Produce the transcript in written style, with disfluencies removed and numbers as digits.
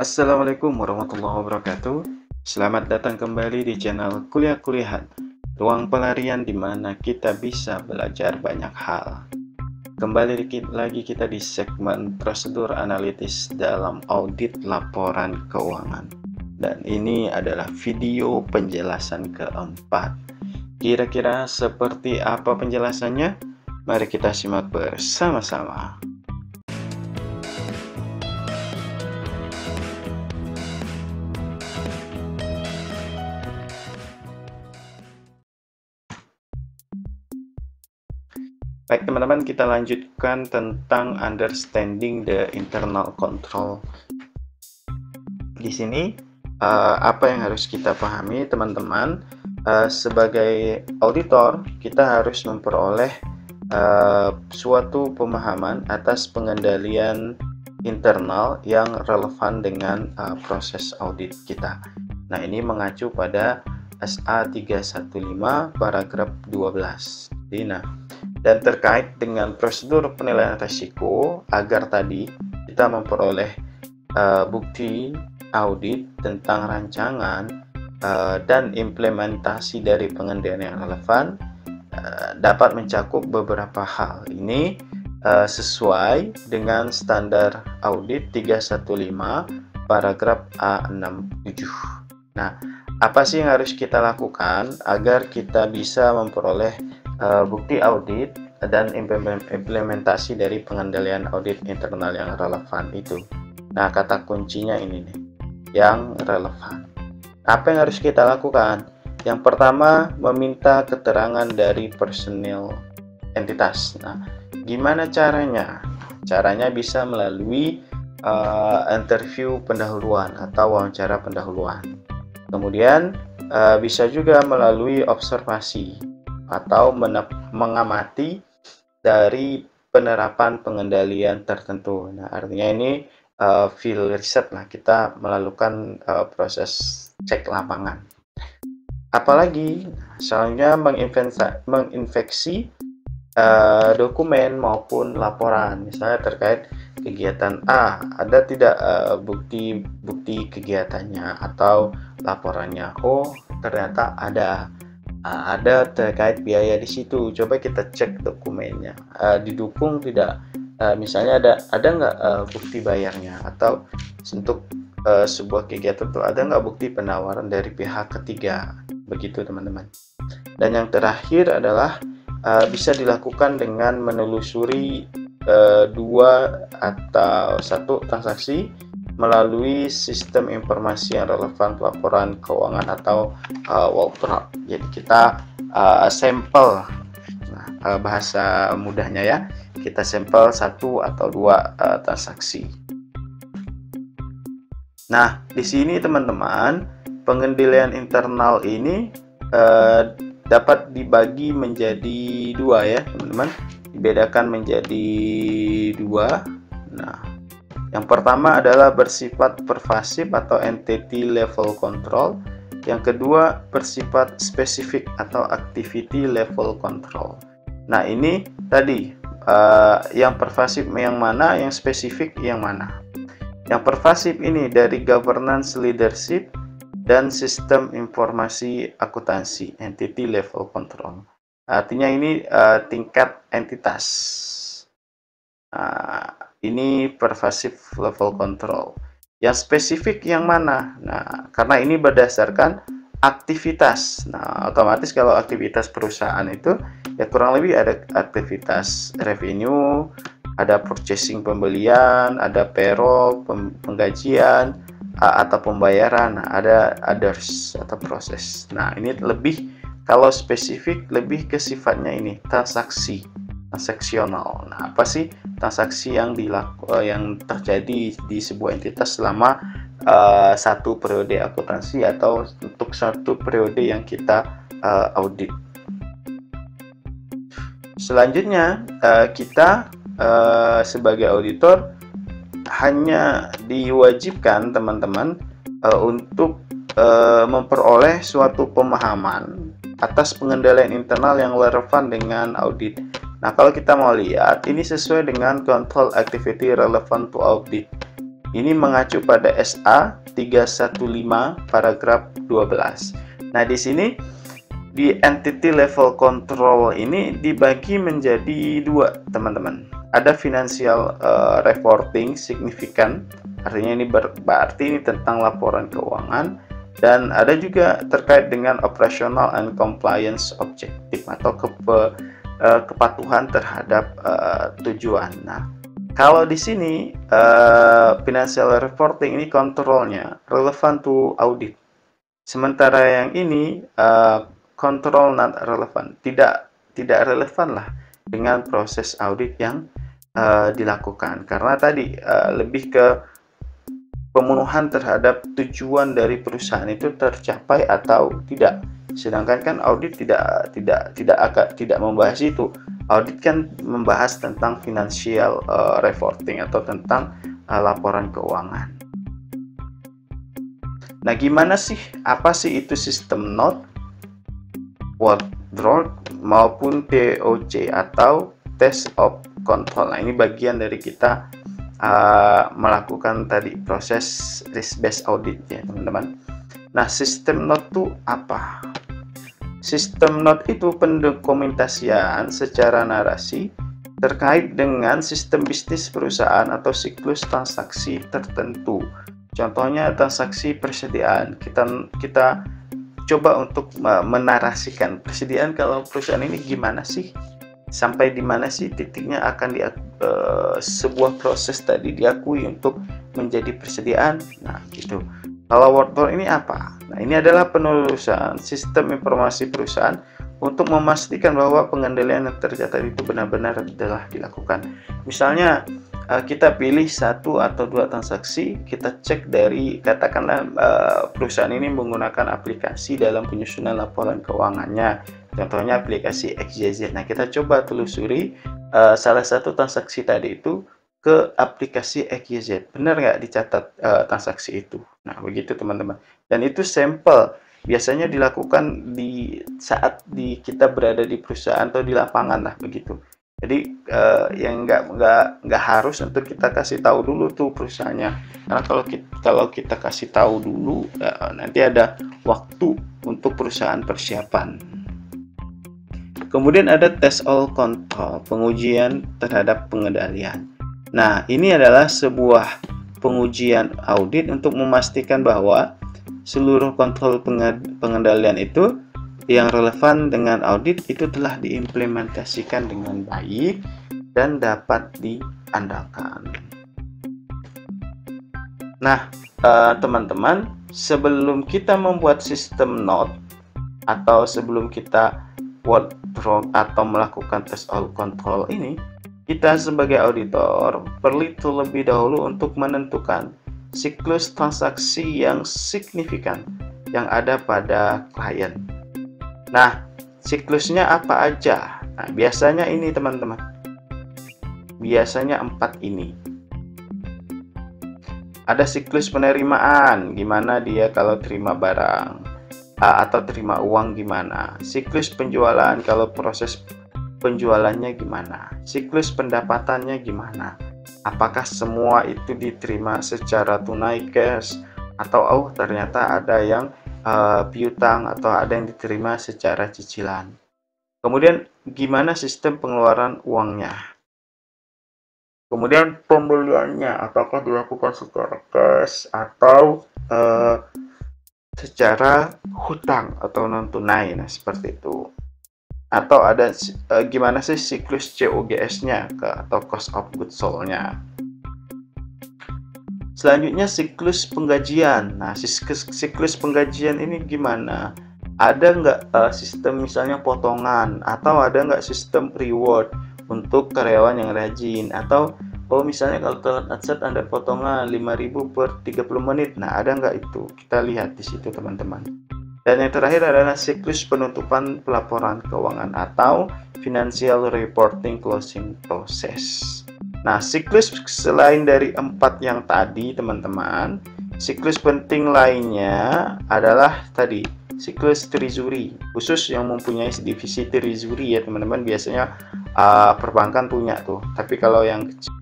Assalamualaikum warahmatullahi wabarakatuh. Selamat datang kembali di channel Kuliah-Kuliahan, ruang pelarian di mana kita bisa belajar banyak hal. Kembali lagi kita di segmen prosedur analitis dalam audit laporan keuangan. Dan ini adalah video penjelasan keempat. Kira-kira seperti apa penjelasannya? Mari kita simak bersama-sama. Baik teman-teman, kita lanjutkan tentang understanding the internal control. Di sini apa yang harus kita pahami teman-teman? Sebagai auditor, kita harus memperoleh suatu pemahaman atas pengendalian internal yang relevan dengan proses audit kita. Nah, ini mengacu pada SA 315 paragraf 12. Dan terkait dengan prosedur penilaian risiko, agar tadi kita memperoleh bukti audit tentang rancangan dan implementasi dari pengendalian yang relevan, dapat mencakup beberapa hal. Ini sesuai dengan standar audit 315 paragraf A67. Nah, apa sih yang harus kita lakukan agar kita bisa memperoleh bukti audit dan implementasi dari pengendalian audit internal yang relevan itu? Nah, kata kuncinya ini nih, yang relevan. Apa yang harus kita lakukan? Yang pertama, meminta keterangan dari personil entitas. Nah, gimana caranya? Caranya bisa melalui interview pendahuluan atau wawancara pendahuluan. Kemudian bisa juga melalui observasi atau mengamati dari penerapan pengendalian tertentu. Nah, artinya ini field research lah, kita melakukan proses cek lapangan. Apalagi misalnya menginfeksi dokumen maupun laporan, misalnya terkait kegiatan A, ada tidak bukti kegiatannya atau laporannya? Oh, ternyata ada terkait biaya di situ. Coba kita cek dokumennya, didukung tidak? Misalnya ada nggak bukti bayarnya, atau untuk sebuah kegiatan itu ada nggak bukti penawaran dari pihak ketiga, begitu teman-teman. Dan yang terakhir adalah bisa dilakukan dengan menelusuri dua atau satu transaksi melalui sistem informasi yang relevan pelaporan keuangan atau walkthrough. Jadi kita sampel, bahasa mudahnya ya, kita sampel satu atau dua transaksi. Nah, di sini teman-teman, pengendalian internal ini dapat dibagi menjadi dua ya teman-teman, dibedakan menjadi dua. Nah, yang pertama adalah bersifat pervasif atau entity level control. Yang kedua bersifat spesifik atau activity level control. Nah, ini tadi yang pervasif yang mana, yang spesifik yang mana. Yang pervasif ini dari governance leadership dan sistem informasi akuntansi, entity level control. Artinya ini tingkat entitas. Ini pervasive level control. Yang spesifik yang mana? Nah, karena ini berdasarkan aktivitas. Nah, otomatis kalau aktivitas perusahaan itu ya kurang lebih ada aktivitas revenue, ada purchasing pembelian, ada payroll penggajian atau pembayaran, ada others atau proses. Nah, ini lebih, kalau spesifik lebih ke sifatnya ini transaksional. Nah, apa sih transaksi yang terjadi di sebuah entitas selama satu periode akuntansi atau untuk satu periode yang kita audit. Selanjutnya kita sebagai auditor hanya diwajibkan teman-teman untuk memperoleh suatu pemahaman atas pengendalian internal yang relevan dengan audit. Nah, kalau kita mau lihat, ini sesuai dengan control activity relevant to audit. Ini mengacu pada SA 315 paragraf 12. Nah, di sini di entity level control ini dibagi menjadi dua, teman-teman. Ada financial reporting signifikan, artinya ini berarti ini tentang laporan keuangan, dan ada juga terkait dengan operational and compliance objective atau kepatuhan terhadap tujuan. Nah, kalau di sini financial reporting ini kontrolnya relevan to audit, sementara yang ini kontrol not relevan, tidak relevan lah dengan proses audit yang dilakukan, karena tadi lebih ke pemenuhan terhadap tujuan dari perusahaan itu tercapai atau tidak. Sedangkan kan audit tidak membahas itu. Audit kan membahas tentang financial reporting atau tentang laporan keuangan. Nah, gimana sih? Apa sih itu sistem note, withdrawal maupun TOC atau test of control? Nah, ini bagian dari kita melakukan tadi proses risk based audit ya, teman-teman. Nah, sistem note itu apa? Sistem note itu pendokumentasian secara narasi terkait dengan sistem bisnis perusahaan atau siklus transaksi tertentu. Contohnya transaksi persediaan. Kita coba untuk menarasikan persediaan kalau perusahaan ini gimana sih? Sampai di mana sih titiknya akan sebuah proses tadi diakui untuk menjadi persediaan. Nah, gitu. Kalau withdrawal ini apa? Nah, ini adalah penelusuran sistem informasi perusahaan untuk memastikan bahwa pengendalian yang tercatat itu benar-benar telah dilakukan. Misalnya kita pilih satu atau dua transaksi, kita cek dari katakanlah perusahaan ini menggunakan aplikasi dalam penyusunan laporan keuangannya. Contohnya aplikasi XYZ. Nah, kita coba telusuri salah satu transaksi tadi itu ke aplikasi XYZ. Benar nggak dicatat transaksi itu? Nah, begitu teman-teman. Dan itu sampel. Biasanya dilakukan di saat kita berada di perusahaan atau di lapangan lah, begitu. Jadi yang nggak harus untuk kita kasih tahu dulu tuh perusahaannya. Karena kalau kita kasih tahu dulu, nanti ada waktu untuk perusahaan persiapan. Kemudian ada test all control, pengujian terhadap pengendalian. Nah, ini adalah sebuah pengujian audit untuk memastikan bahwa seluruh kontrol pengendalian itu yang relevan dengan audit itu telah diimplementasikan dengan baik dan dapat diandalkan. Nah, teman-teman, sebelum kita membuat sistem note atau sebelum kita withdraw atau melakukan test all control ini, kita sebagai auditor perlu terlebih dahulu untuk menentukan siklus transaksi yang signifikan yang ada pada klien. Nah, siklusnya apa aja? Nah, biasanya ini teman-teman. Biasanya 4 ini. Ada siklus penerimaan, gimana dia kalau terima barang atau terima uang gimana. Siklus penjualan, kalau proses penjualannya gimana. Siklus pendapatannya gimana. Apakah semua itu diterima secara tunai cash atau ternyata ada yang piutang atau ada yang diterima secara cicilan. Kemudian gimana sistem pengeluaran uangnya. Kemudian pembeliannya apakah dilakukan secara cash atau secara hutang atau non tunai. Nah, seperti itu. Atau ada gimana sih siklus COGS-nya atau cost of goods sold-nya. Selanjutnya siklus penggajian. Nah, siklus penggajian ini gimana? Ada nggak sistem misalnya potongan atau ada nggak sistem reward untuk karyawan yang rajin, atau misalnya kalau telat absen ada potongan 5.000 per 30 menit. Nah, ada nggak itu? Kita lihat di situ teman-teman. Dan yang terakhir adalah siklus penutupan pelaporan keuangan atau financial reporting closing process. Nah, siklus selain dari 4 yang tadi teman-teman, siklus penting lainnya adalah tadi siklus treasury, khusus yang mempunyai divisi treasury ya teman-teman. Biasanya perbankan punya tuh, tapi kalau yang kecil